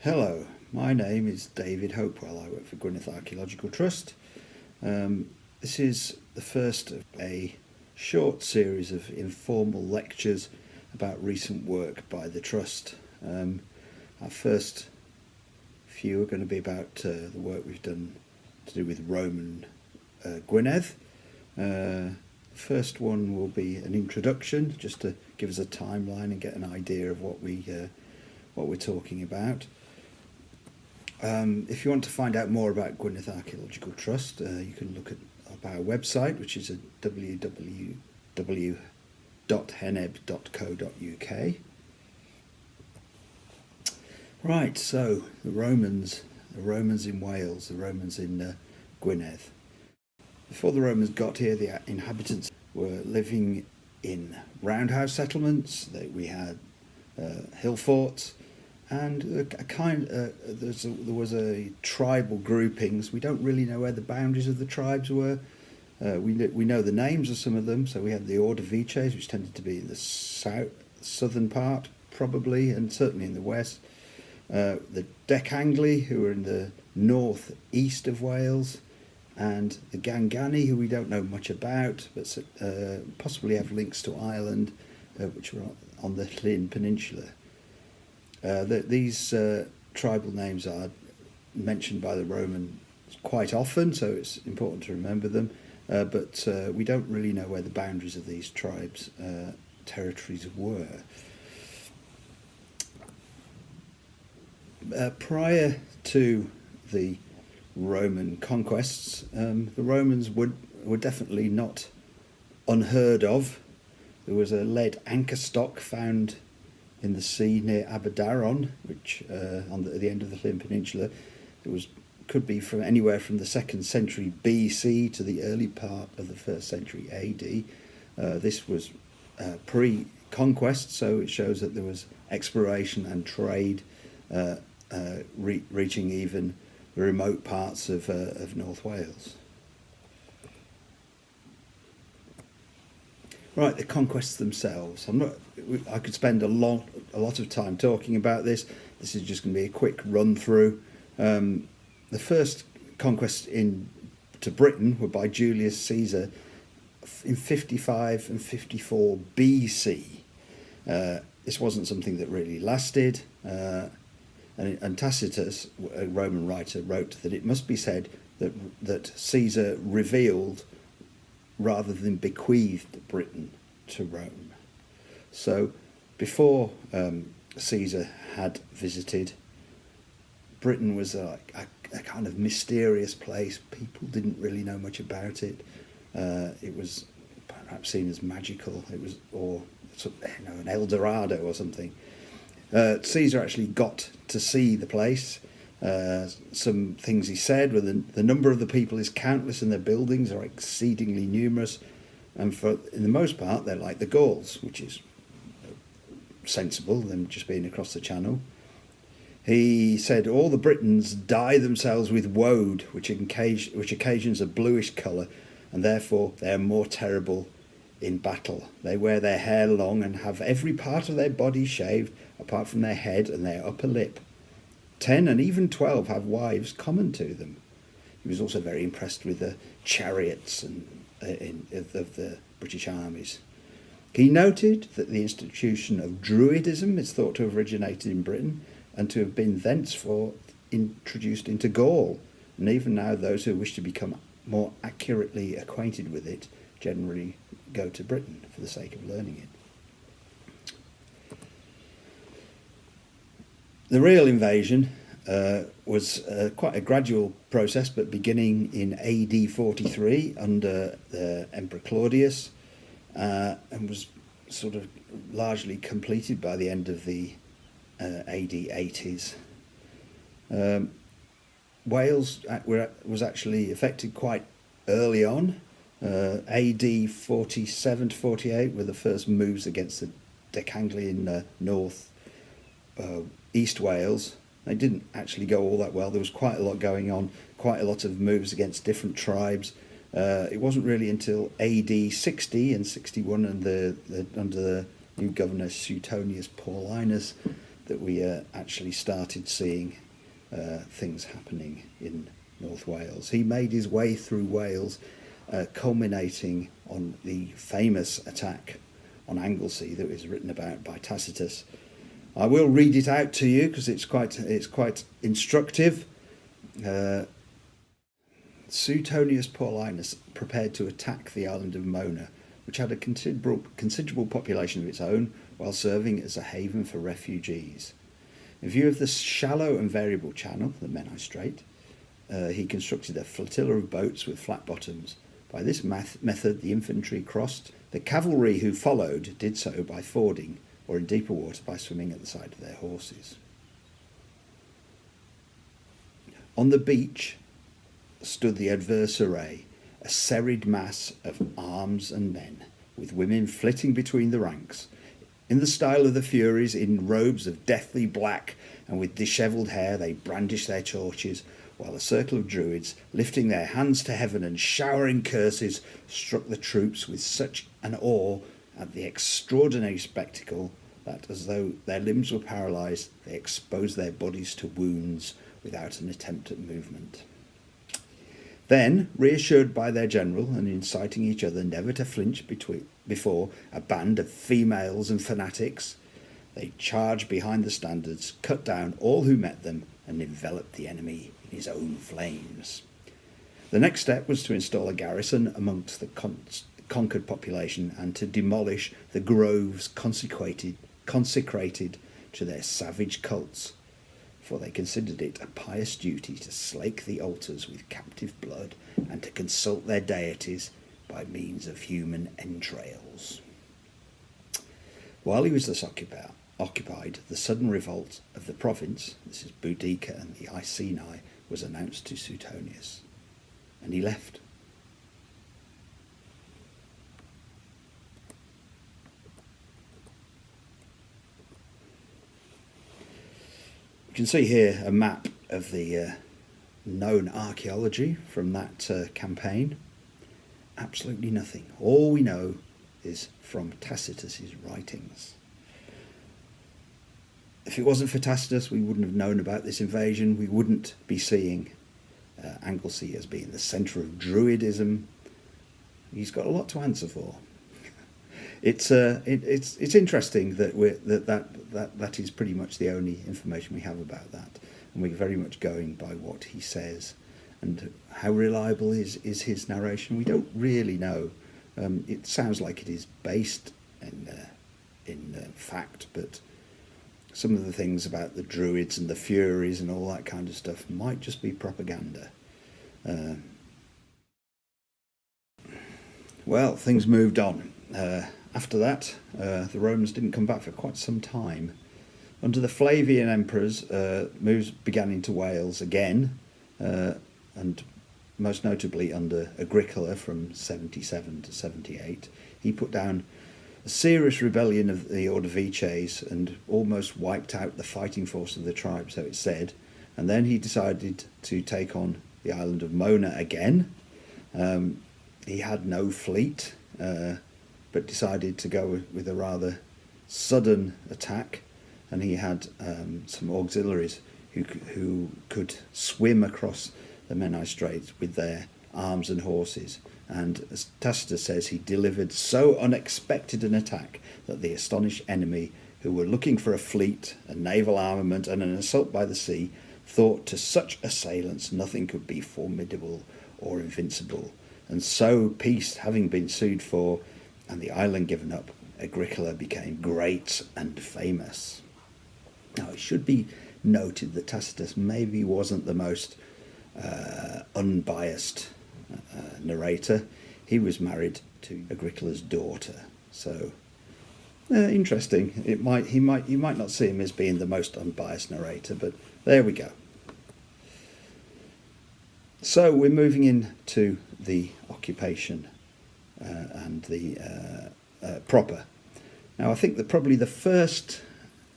Hello, my name is David Hopewell. I work for Gwynedd Archaeological Trust. This is the first of a short series of informal lectures about recent work by the Trust. Our first few are going to be about the work we've done to do with Roman Gwynedd. The first one will be an introduction, just to give us a timeline and get an idea of what we're talking about. If you want to find out more about Gwynedd Archaeological Trust, you can look at our website, which is at www.heneb.co.uk. Right, so the Romans in Wales, the Romans in Gwynedd. Before the Romans got here, the inhabitants were living in roundhouse settlements. We had hill forts, and there was a tribal groupings. We don't really know where the boundaries of the tribes were. We know the names of some of them. So we had the Ordovices, which tended to be in the southern part, probably, and certainly in the west. The Decangli, who were in the north-east of Wales, and the Gangani, who we don't know much about, but possibly have links to Ireland, which were on the Llyn Peninsula. These tribal names are mentioned by the Romans quite often, so it's important to remember them, but we don't really know where the boundaries of these tribes' territories were. Prior to the Roman conquests, the Romans were definitely not unheard of. There was a lead anchor stock found in the sea near Aberdaron, which at the end of the Llyn Peninsula. It could be from anywhere from the 2nd century BC to the early part of the 1st century AD. This was pre-conquest, so it shows that there was exploration and trade reaching even the remote parts of North Wales. Right, the conquests themselves. I could spend a lot of time talking about this. This is just going to be a quick run through. The first conquests to Britain were by Julius Caesar in 55 and 54 BC. This wasn't something that really lasted, and Tacitus, a Roman writer, wrote that it must be said that Caesar revealed rather than bequeathed Britain to Rome. So before Caesar had visited, Britain was a kind of mysterious place. People didn't really know much about it. It was perhaps seen as magical. It was, an El Dorado or something. Caesar actually got to see the place. Some things he said were the number of the people is countless and their buildings are exceedingly numerous, and in the most part they're like the Gauls, which is sensible, them just being across the channel. He said all the Britons dye themselves with woad, which occasions a bluish colour, and therefore they are more terrible in battle. They wear their hair long and have every part of their body shaved apart from their head and their upper lip. 10 and even 12 have wives common to them. He was also very impressed with the chariots of the British armies. He noted that the institution of Druidism is thought to have originated in Britain and to have been thenceforth introduced into Gaul. And even now, those who wish to become more accurately acquainted with it generally go to Britain for the sake of learning it. The real invasion was quite a gradual process, but beginning in AD 43 under the Emperor Claudius, and was sort of largely completed by the end of the AD 80s. Wales was actually affected quite early on. AD 47 to 48 were the first moves against the Decangli in north East Wales. They didn't actually go all that well. There was quite a lot going on, quite a lot of moves against different tribes. It wasn't really until AD 60 and 61 and under the new governor Suetonius Paulinus that we actually started seeing things happening in North Wales. He made his way through Wales, culminating on the famous attack on Anglesey that was written about by Tacitus. I will read it out to you because it's quite instructive. Suetonius Paulinus prepared to attack the island of Mona, which had a considerable population of its own, while serving as a haven for refugees. In view of the shallow and variable channel, the Menai Strait, he constructed a flotilla of boats with flat bottoms. By this method, the infantry crossed. The cavalry who followed did so by fording, or in deeper water by swimming at the side of their horses. On the beach stood the adverse array, a serried mass of arms and men, with women flitting between the ranks, in the style of the Furies, in robes of deathly black, and with dishevelled hair they brandished their torches, while a circle of druids, lifting their hands to heaven and showering curses, struck the troops with such an awe at the extraordinary spectacle that, as though their limbs were paralysed, they exposed their bodies to wounds without an attempt at movement. Then, reassured by their general and inciting each other never to flinch before a band of females and fanatics, they charged behind the standards, cut down all who met them, and enveloped the enemy in his own flames. The next step was to install a garrison amongst the conquered population and to demolish the groves consecrated to their savage cults, for they considered it a pious duty to slake the altars with captive blood and to consult their deities by means of human entrails. While he was thus occupied, the sudden revolt of the province, this is Boudica and the Iceni, was announced to Suetonius, and he left. You can see here a map of the known archaeology from that campaign. Absolutely nothing. All we know is from Tacitus's writings. If it wasn't for Tacitus, we wouldn't have known about this invasion. We wouldn't be seeing Anglesey as being the centre of Druidism. He's got a lot to answer for. It's interesting that that is pretty much the only information we have about that, and we're very much going by what he says. And how reliable is his narration? We don't really know. It sounds like it is based in fact, but some of the things about the Druids and the Furies and all that kind of stuff might just be propaganda. Well, things moved on. After that, the Romans didn't come back for quite some time. Under the Flavian emperors, moves began into Wales again, and most notably under Agricola from 77 to 78. He put down a serious rebellion of the Ordovices and almost wiped out the fighting force of the tribe, so it's said. And then he decided to take on the island of Mona again. He had no fleet, but decided to go with a rather sudden attack, and he had some auxiliaries who could swim across the Menai Strait with their arms and horses. And as Tacitus says, he delivered so unexpected an attack that the astonished enemy, who were looking for a fleet, a naval armament, and an assault by the sea, thought to such assailants nothing could be formidable or invincible. And so, peace having been sued for, and the island given up, Agricola became great and famous. Now, it should be noted that Tacitus maybe wasn't the most unbiased narrator. He was married to Agricola's daughter, so interesting. You might not see him as being the most unbiased narrator, but there we go. So we're moving into the occupation and the proper. Now, I think that probably the first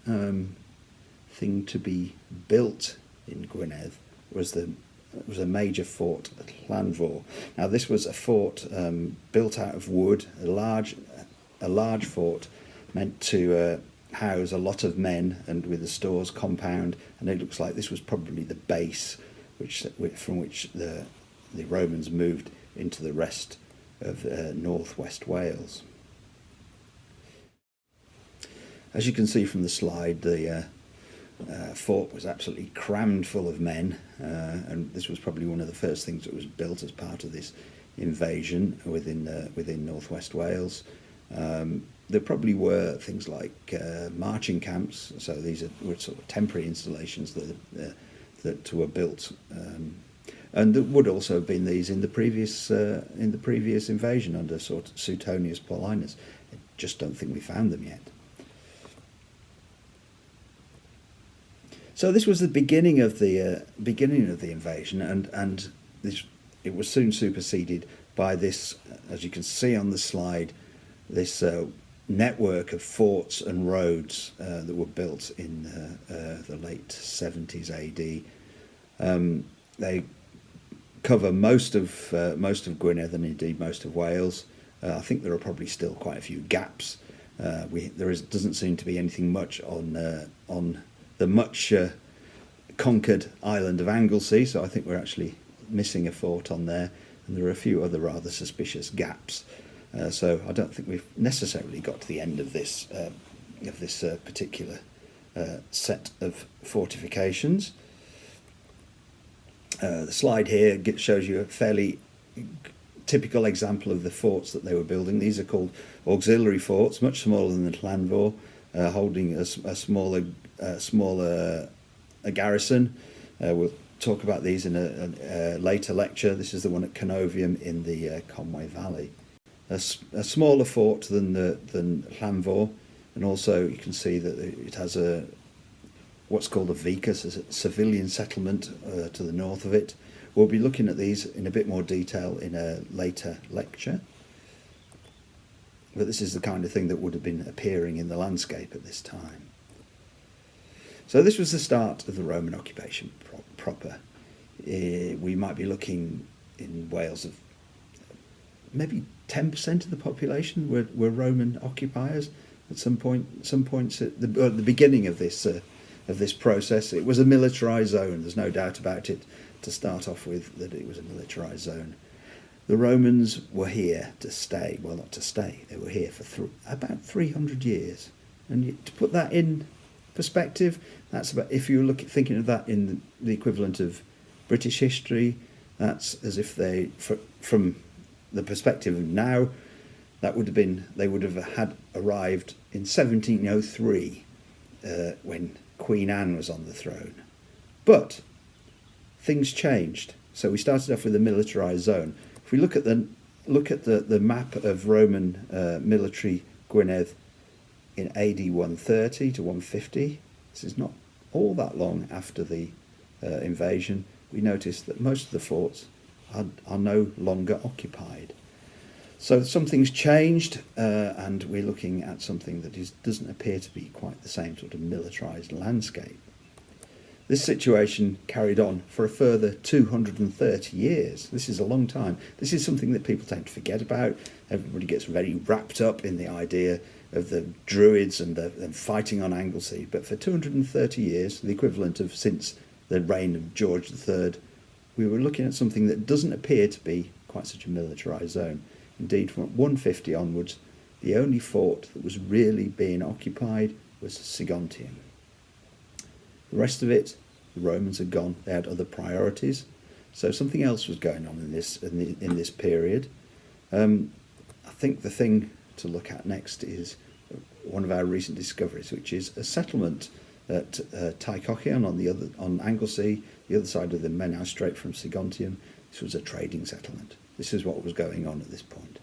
thing to be built in Gwynedd was a major fort at Llanfor. Now, this was a fort built out of wood, a large fort meant to house a lot of men, and with the stores compound, and it looks like this was probably the base from which the Romans moved into the rest of northwest Wales. As you can see from the slide, the fort was absolutely crammed full of men, and this was probably one of the first things that was built as part of this invasion within northwest Wales. There probably were things like marching camps, so these were sort of temporary installations that were built, and there would also have been these in the previous invasion under sort of Suetonius Paulinus. I just don't think we found them yet. So this was the beginning of the invasion, and it was soon superseded by this, as you can see on the slide, this network of forts and roads that were built in the late 70s AD. They cover most of Gwynedd and indeed most of Wales. I think there are probably still quite a few gaps. Doesn't seem to be anything much on the much conquered island of Anglesey, so I think we're actually missing a fort on there, and there are a few other rather suspicious gaps. So I don't think we've necessarily got to the end of this particular set of fortifications. The slide here shows you a fairly typical example of the forts that they were building. These are called auxiliary forts, much smaller than the Llanfor, holding a smaller garrison. We'll talk about these in a later lecture. This is the one at Canovium in the Conway Valley. A smaller fort than Llanfor, and also you can see that it has what's called a vicus, a civilian settlement to the north of it. We'll be looking at these in a bit more detail in a later lecture. But this is the kind of thing that would have been appearing in the landscape at this time. So this was the start of the Roman occupation proper. We might be looking in Wales of maybe 10% of the population were Roman occupiers at some points at the beginning of this process. It was a militarised zone. There's no doubt about it. To start off with, that it was a militarised zone. The Romans were here to stay. Well, not to stay. They were here for about 300 years. And to put that in perspective, that's about, if you look at thinking of that in the equivalent of British history, that's as if they, from the perspective of now, they would have had arrived in 1703 when Queen Anne was on the throne. But things changed. So we started off with a militarised zone. If we look at the map of Roman military Gwynedd in AD 130 to 150, this is not all that long after the invasion, we notice that most of the forts are no longer occupied. So something's changed, and we're looking at something that doesn't appear to be quite the same sort of militarised landscape. This situation carried on for a further 230 years. This is a long time. This is something that people tend to forget about. Everybody gets very wrapped up in the idea of the Druids and fighting on Anglesey. But for 230 years, the equivalent of since the reign of George III, we were looking at something that doesn't appear to be quite such a militarised zone. Indeed, from 150 onwards, the only fort that was really being occupied was Saguntium. The rest of it, the Romans had gone. They had other priorities, so something else was going on in this period. I think the thing to look at next is one of our recent discoveries, which is a settlement at Tycochion on Anglesey, the other side of the Menai Strait from Saguntium. This was a trading settlement. This is what was going on at this point.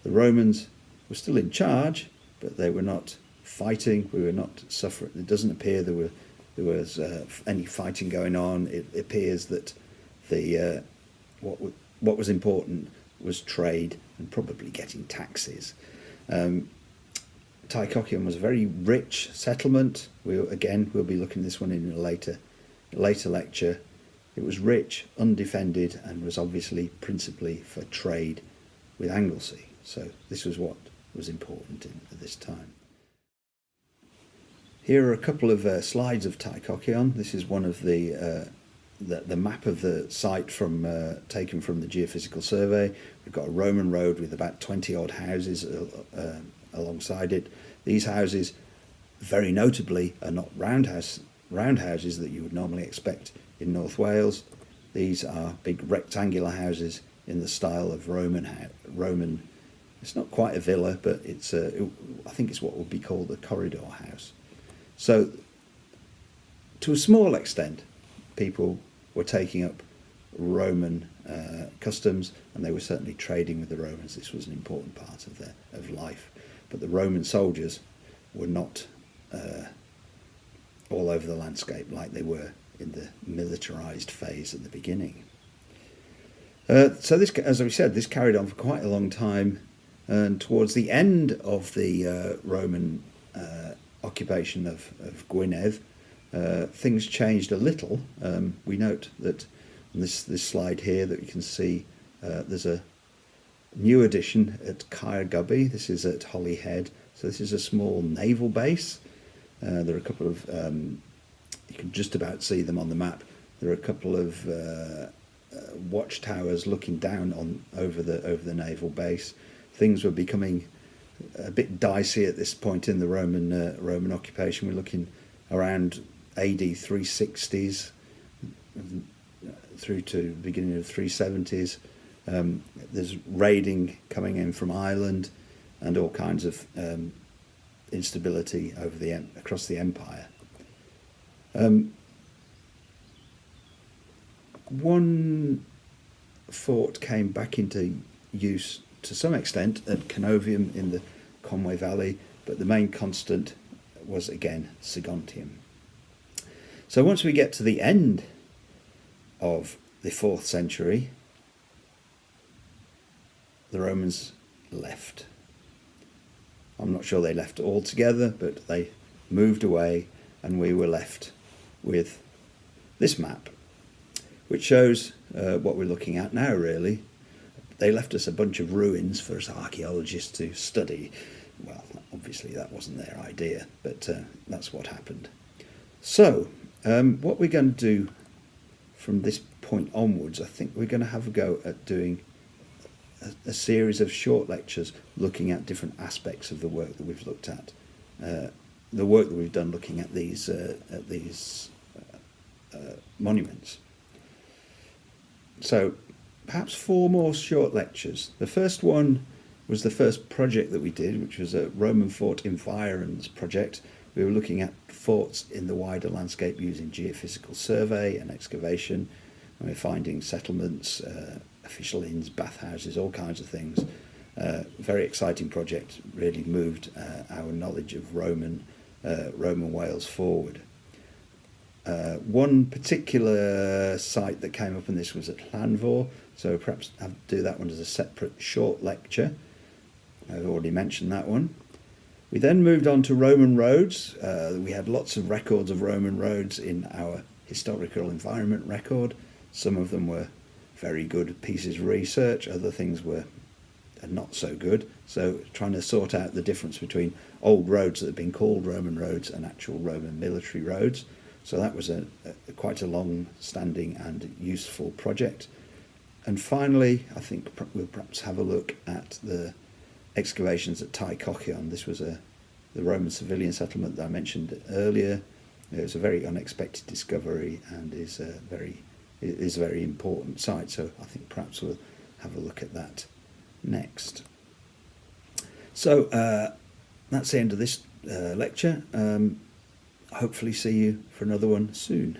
The Romans were still in charge, but they were not fighting. We were not suffering. It doesn't appear there was any fighting going on. It appears that what was important was trade and probably getting taxes. Tycochion was a very rich settlement. We'll be looking at this one in a later lecture. It was rich, undefended, and was obviously principally for trade with Anglesey. So this was what was important at this time. Here are a couple of slides of Tychocheon. This is one of the map of the site from taken from the geophysical survey. We've got a Roman road with about 20 odd houses alongside it. These houses, very notably, are not roundhouses that you would normally expect in North Wales. These are big rectangular houses in the style of Roman. It's not quite a villa, but it's I think it's what would be called a corridor house. So, to a small extent, people were taking up Roman customs, and they were certainly trading with the Romans. This was an important part of life. But the Roman soldiers were not all over the landscape like they were in the militarized phase at the beginning. So this, as we said, this carried on for quite a long time, and towards the end of the Roman occupation of Gwynedd, things changed a little. We note that on this slide here that you can see there's a new addition at Caergybi. This is at Holyhead. So this is a small naval base. There are a couple of, you can just about see them on the map. There are a couple of watchtowers looking down over the naval base. Things were becoming a bit dicey at this point in the Roman occupation. We're looking around AD 360s through to the beginning of 370s. There's raiding coming in from Ireland and all kinds of instability across the empire. One fort came back into use to some extent at Canovium in the Conway Valley, but the main constant was again Saguntium. So once we get to the end of the 4th century, the Romans left. I'm not sure they left altogether, but they moved away, and we were left with this map, which shows what we're looking at now, really. They left us a bunch of ruins for us archaeologists to study. Well, obviously that wasn't their idea, but that's what happened. So, what we're going to do from this point onwards, I think we're going to have a go at doing a series of short lectures looking at different aspects of the work that we've looked at. The work that we've done looking at these monuments. So, perhaps 4 more short lectures. The first one was the first project that we did, which was a Roman fort environs project. We were looking at forts in the wider landscape using geophysical survey and excavation. And we're finding settlements, official inns, bathhouses, all kinds of things. Very exciting project, really moved our knowledge of Roman Wales forward. One particular site that came up in this was at Llanfor, so perhaps I'll do that one as a separate short lecture. I've already mentioned that one. We then moved on to Roman roads. We had lots of records of Roman roads in our historical environment record. Some of them were very good pieces of research, other things were not so good. So trying to sort out the difference between old roads that have been called Roman roads and actual Roman military roads. So that was quite a long-standing and useful project. And finally, I think we'll perhaps have a look at the excavations at Tychocheon. This was the Roman civilian settlement that I mentioned earlier. It was a very unexpected discovery and is a very important site. So I think perhaps we'll have a look at that next. So that's the end of this lecture. Hopefully see you for another one soon.